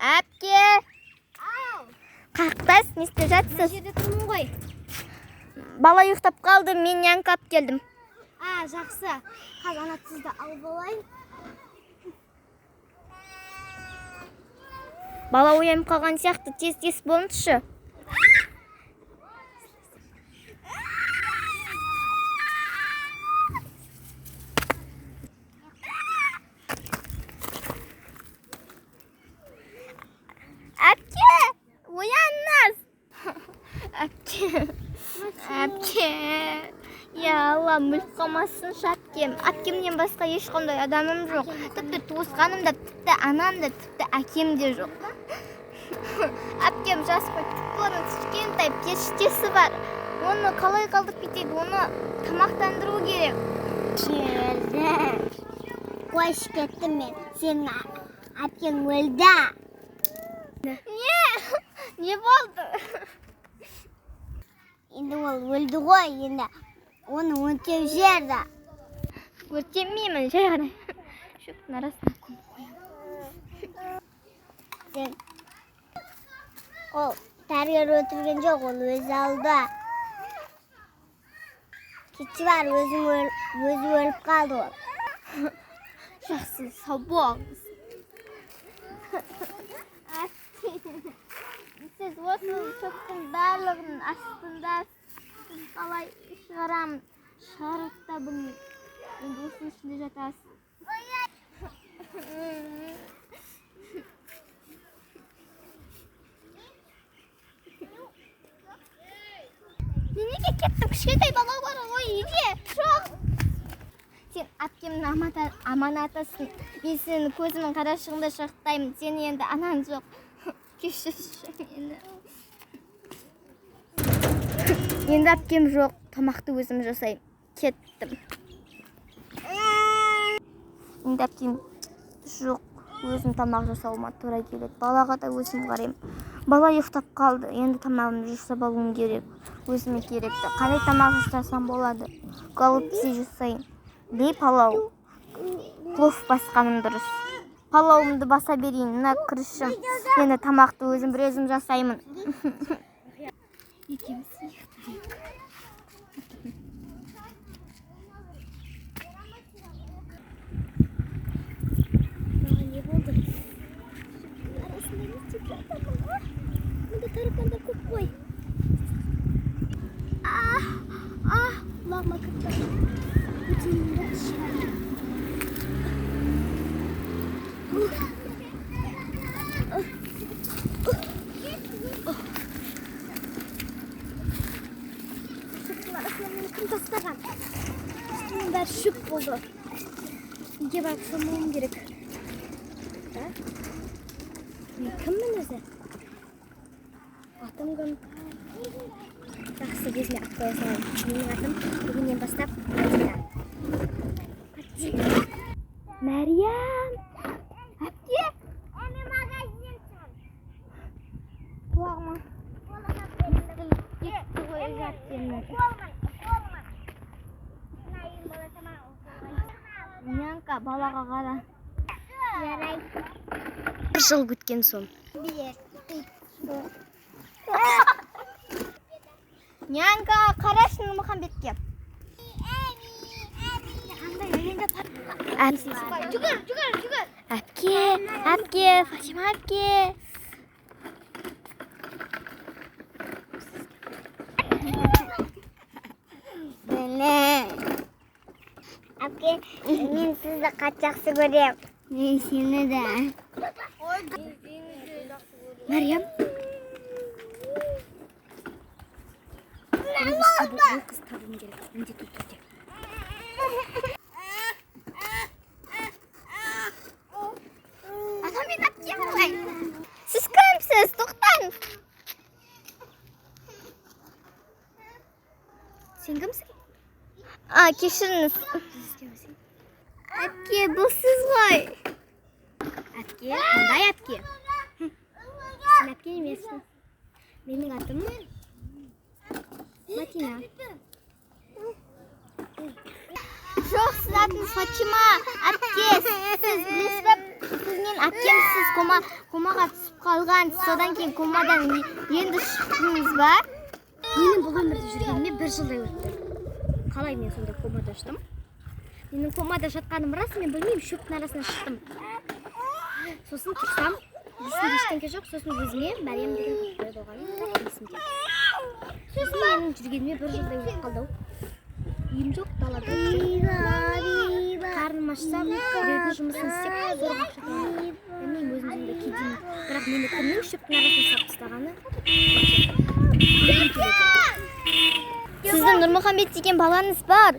Әпке! Қақтас, не істеп жатсыз? Мына жерде тұрмын ғой. Бала ұйықтап қалды, мен янқа алып келдім. Жақсы. Қазір ана тұзды алып алайын. Бала оянып қалған сияқты, тез-тез болыңызшы. Әпке, ояныңыз. Әпке. Я Алла, мүлк қалмасыншы әпкем. Әпкемнен басқа ешқандай адамым жоқ. Тіпті туысқаным да, тіпті анам да, тіпті әкем де жоқ. Әпкем жас қой, тіпті оның кішкентай періштесі бар. Оны қалай қалдып кетеді, оны тамақтандыру керек. Қойшы кеттім мен. Сенің әпкең өлді. Не болды? Енді ол өлді ғой, енді оны өңтеу жерді. Өртенмеймін, жай ғана. Шөптің арасына Сен ол дәрігер өлтірген жоқ, ол өзі алды. Кетші бар, өзі өліп қалды ол. Жақсы, сау болыңыз. Сіз осы шөптің барлығының астында қалай шығарамын? Шығарып табыңыз. Енді осының ішінде жатасыз. Неге кеттім? Кішкентай бала бар ғой, үйде. Жоқ. Сен әпкемнің аманатысың. Мен сені көзімнің қарашығында шақтаймын. Сен енді анаң жоқ. Кешірші мені. Енді әпкем жоқ. Тамақты өзім жасаймын. Кеттім. Енді әпкем жоқ. Өзім тамақ жасауыма тура келеді. Балаға да өзім қараймын. Бала ұйықтап қалды. Енді тамағымды жасап алуым керек. Өзіме керекті. Қандай тамақ жасасам болады? Голубцы жасайын. Бей палау. Плов басқаным дұрыс. Палауымды баса берейін. Мына күрішім. Енді тамақты өзім жасаймын. Екеуміз ұйықтайық. Не болды? Арасында не істеп жатырмын? Мұнда таракандар көп қой. Құлағыма кірді. Өтінімді шығарайын. Шөптің арасына мені кім тастаған? Үстімнің бәрі шөп болды. Үйге барып шомылуым керек. Мен кіммін өзі? Атым кім? Жақсы, өзіме ат қоя салайын. Менің атым бүгіннен бастап Мадина. Мәриям! Әпке! Мен магазиннен шығам. Құлағыма естіліп кетті ғой әпкемнің. Нянка, балаға қара. Жарайды. Бір жыл өткен соң. Нянка, қарашы Мұхамбетке. Жүгір. Әпке, Фатима әпке. Әпке, мен сізді қатты жақсы көрем. Мен сені де. Мәриям. Ол қыз табуым керек. Міндетті түрде. Ана мен әпкем ғой. Сіз кімсіз? Тоқтаңыз. Сен кімсің? Кешіріңіз. Әпке, бұл сіз ғой. Әпке, қандай әпке? Сен әпке емессің. Менің атым Матина. Жоқ, сіз атыңыз Фатима. Әпке, сіз білесіз бе? Сізмен әпкемсіз комаға түсіп қалған, содан кейін комадан енді шықтыңыз ба? Менің бұл өмірде жүргеніме 1 жылдай өтті. Қалай мен сонда комада ұштым? Менің комада жатқаным рас, мен білмеймін, шөптің арасынан шықтым. Сосын тұрсам, есімде ештеңке жоқ, сосын өзіме Мәриям деген қыз болғанын есімде. Сосын менің жүргеніме 1 жылдай өтіп қалды. Үйім жоқ, далада қарным ашсам, біреудің жұмысын істеп, зорға ақша табамын. Білмеймін, өзім сонда кедеймін. Бірақ мені кімнің шөптің арасынан салып тастағаны Сіздің Нұрмұхамбет деген балаңыз бар.